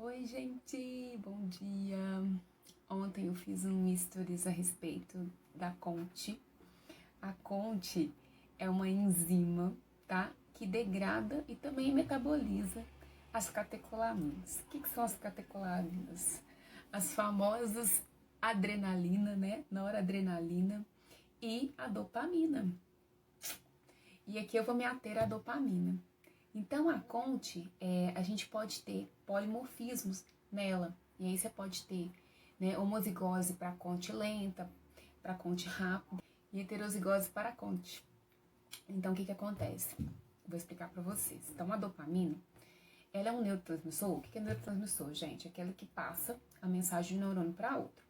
Oi, gente, bom dia. Ontem eu fiz um stories a respeito da Conte. A Conte é uma enzima, tá? Que degrada e também metaboliza as catecolaminas. O que são as catecolaminas? As famosas adrenalina, né? Noradrenalina e a dopamina. E aqui eu vou me ater à dopamina. Então, a Conte, a gente pode ter polimorfismos nela. E aí você pode ter, né, homozigose para Conte lenta, para Conte rápida, e heterozigose para Conte. Então, o que acontece? Vou explicar para vocês. Então, a dopamina, ela é um neurotransmissor. O que é neurotransmissor, gente? Aquela que passa a mensagem de um neurônio para outro.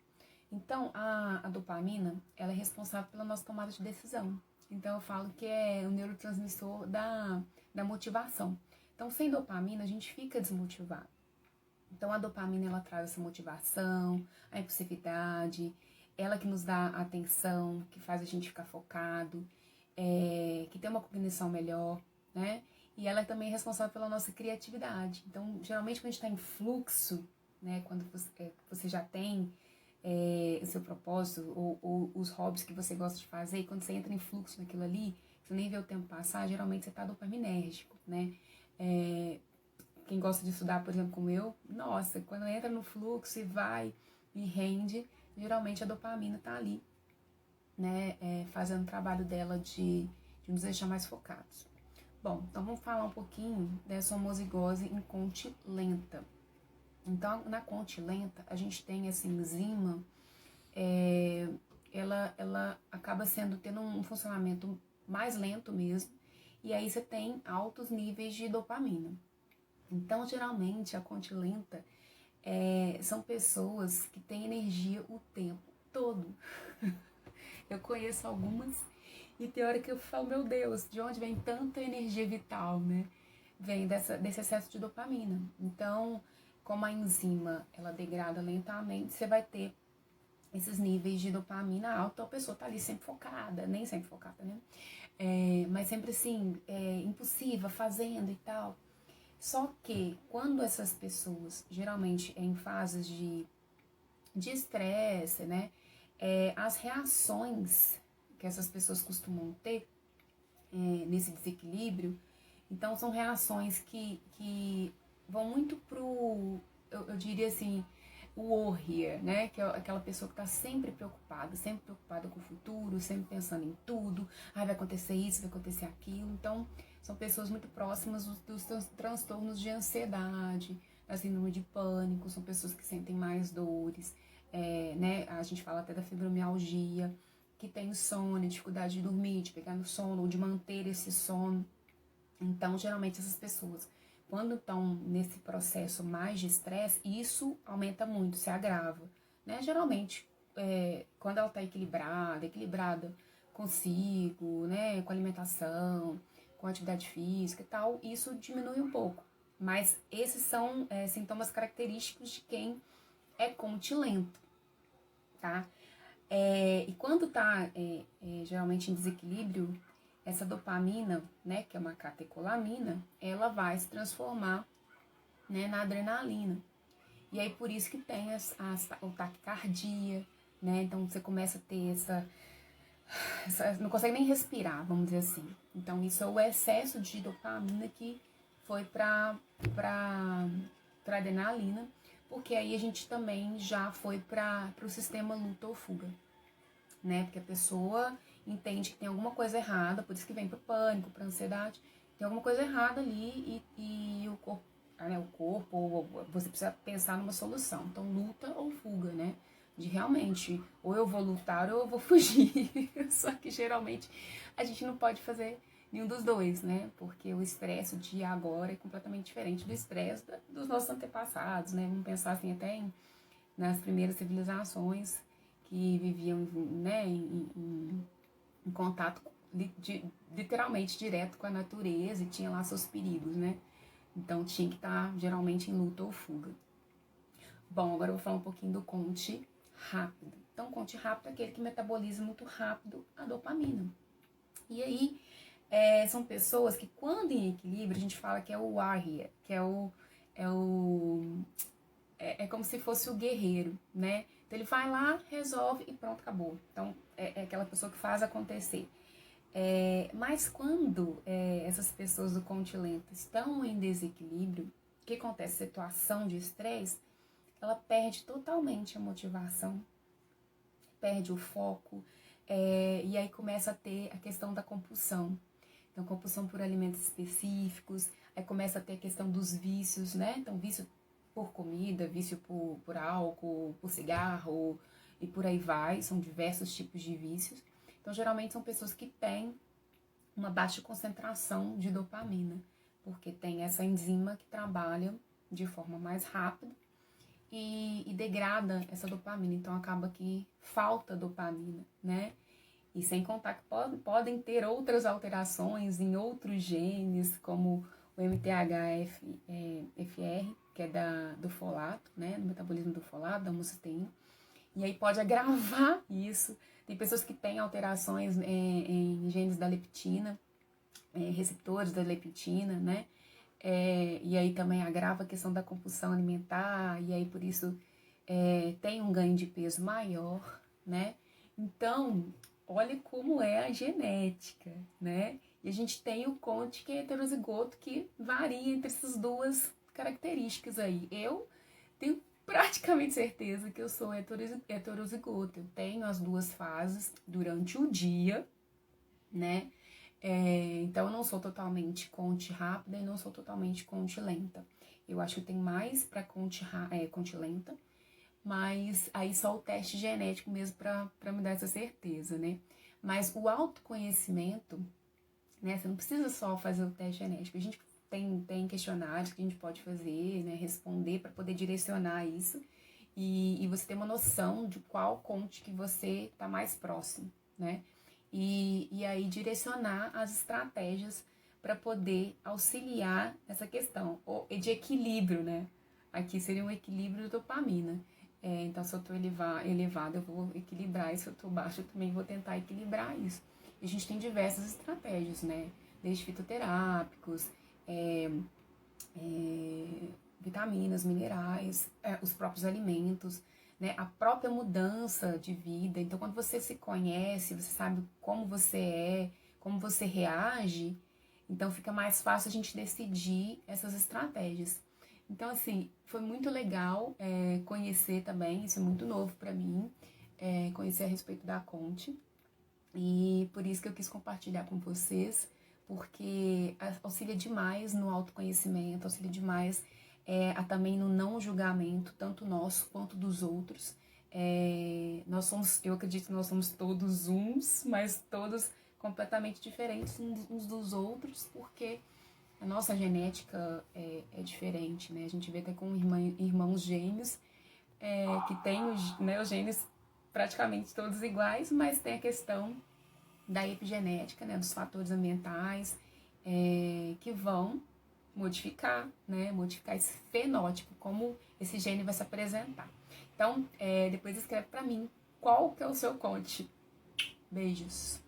Então, a dopamina, ela é responsável pela nossa tomada de decisão. Então, eu falo que é o neurotransmissor da motivação. Então, sem dopamina, a gente fica desmotivado. Então, a dopamina, ela traz essa motivação, a impulsividade, ela que nos dá atenção, que faz a gente ficar focado, que tem uma cognição melhor, né? E ela também é responsável pela nossa criatividade. Então, geralmente, quando a gente está em fluxo, né? Quando você já tem o seu propósito ou os hobbies que você gosta de fazer, e quando você entra em fluxo naquilo ali, você nem vê o tempo passar, geralmente você está dopaminérgico, né? Quem gosta de estudar, por exemplo, como eu, nossa, quando entra no fluxo e vai e rende, geralmente a dopamina tá ali, né? Fazendo o trabalho dela de nos deixar mais focados. Bom, então vamos falar um pouquinho dessa homozigose em Conte lenta. Então, na Conte lenta, a gente tem essa enzima, ela acaba tendo um funcionamento mais lento mesmo, e aí você tem altos níveis de dopamina. Então, geralmente, a Conte lenta são pessoas que têm energia o tempo todo. Eu conheço algumas e tem hora que eu falo, meu Deus, de onde vem tanta energia vital, né? Vem desse excesso de dopamina. Então, como a enzima, ela degrada lentamente, você vai ter esses níveis de dopamina alta, a pessoa tá ali sempre focada, nem sempre focada, né? Mas sempre assim, impulsiva, fazendo e tal. Só que quando essas pessoas, geralmente em fases de estresse, né? As reações que essas pessoas costumam ter nesse desequilíbrio, então são reações que vão muito pro, eu diria assim, o warrior, né? Que é aquela pessoa que está sempre preocupada com o futuro, sempre pensando em tudo. Vai acontecer isso, vai acontecer aquilo. Então, são pessoas muito próximas dos transtornos de ansiedade, da síndrome de pânico, são pessoas que sentem mais dores, né? A gente fala até da fibromialgia, que tem insônia, dificuldade de dormir, de pegar no sono, ou de manter esse sono. Então, geralmente, essas pessoas, quando estão nesse processo mais de estresse, isso aumenta muito, se agrava, né? Geralmente, quando ela está equilibrada consigo, né? Com alimentação, com atividade física e tal, isso diminui um pouco. Mas esses são sintomas característicos de quem é contilento, tá? E quando tá geralmente em desequilíbrio, essa dopamina, né, que é uma catecolamina, ela vai se transformar, né, na adrenalina. E aí por isso que tem o taquicardia, né? Então você começa a ter não consegue nem respirar, vamos dizer assim. Então isso é o excesso de dopamina que foi para adrenalina, porque aí a gente também já foi para o sistema luta ou fuga, né? Porque a pessoa entende que tem alguma coisa errada, por isso que vem pro pânico, pra ansiedade, tem alguma coisa errada ali e o corpo, ou você precisa pensar numa solução. Então, luta ou fuga, né? De realmente, ou eu vou lutar ou eu vou fugir. Só que geralmente a gente não pode fazer nenhum dos dois, né? Porque o estresse de agora é completamente diferente do estresse dos nossos antepassados, né? Vamos pensar assim até nas primeiras civilizações que viviam, né, em contato literalmente direto com a natureza e tinha lá seus perigos, né? Então tinha que estar geralmente em luta ou fuga. Bom, agora eu vou falar um pouquinho do Conte rápido. Então, Conte rápido é aquele que metaboliza muito rápido a dopamina. E aí, são pessoas que quando em equilíbrio, a gente fala que é o warrior, que é o é como se fosse o guerreiro, né? Então ele vai lá, resolve e pronto, acabou. Então é aquela pessoa que faz acontecer. Mas quando essas pessoas do conte lento estão em desequilíbrio, o que acontece? Situação de estresse, ela perde totalmente a motivação, perde o foco, e aí começa a ter a questão da compulsão. Então, compulsão por alimentos específicos, aí começa a ter a questão dos vícios, né? Então, vício por comida, vício por álcool, por cigarro, e por aí vai, são diversos tipos de vícios. Então, geralmente são pessoas que têm uma baixa concentração de dopamina, porque tem essa enzima que trabalha de forma mais rápida e degrada essa dopamina. Então, acaba que falta dopamina, né? E sem contar que podem ter outras alterações em outros genes, como o MTHFR, que é do folato, né? Do metabolismo do folato, da homocisteína. E aí pode agravar isso. Tem pessoas que têm alterações em genes da leptina, receptores da leptina, né? E aí também agrava a questão da compulsão alimentar, e aí por isso tem um ganho de peso maior, né? Então, olha como é a genética, né? E a gente tem o Conte, que é heterozigoto, que varia entre essas duas características aí. Eu tenho praticamente certeza que eu sou heterozigoto. Eu tenho as duas fases durante o dia, né? Então, eu não sou totalmente Conte rápida e não sou totalmente Conte lenta. Eu acho que tem mais para Conte lenta, mas aí só o teste genético mesmo para me dar essa certeza, né? Mas o autoconhecimento, né? Você não precisa só fazer o teste genético. A gente tem questionários que a gente pode fazer, né? Responder para poder direcionar isso e você ter uma noção de qual Conte que você está mais próximo, né? E aí direcionar as estratégias para poder auxiliar essa questão de equilíbrio, né? Aqui seria um equilíbrio de dopamina. Então, se eu estou elevado, eu vou equilibrar, e se eu estou baixo, eu também vou tentar equilibrar isso. E a gente tem diversas estratégias, né? Desde fitoterápicos, vitaminas, minerais, os próprios alimentos, né? A própria mudança de vida. Então, quando você se conhece, você sabe como você é, como você reage, então fica mais fácil a gente decidir essas estratégias. Então, assim, foi muito legal conhecer também, isso é muito novo para mim, conhecer a respeito da Conte. E por isso que eu quis compartilhar com vocês, porque auxilia demais no autoconhecimento, auxilia demais também no não julgamento, tanto nosso quanto dos outros. Eu acredito que nós somos todos uns, mas todos completamente diferentes uns dos outros, porque a nossa genética é diferente, né? A gente vê até com irmãos gêmeos, que tem os genes praticamente todos iguais, mas tem a questão da epigenética, né? Dos fatores ambientais, que vão modificar, né? Modificar esse fenótipo, como esse gene vai se apresentar. Então, depois escreve para mim qual que é o seu Conte. Beijos!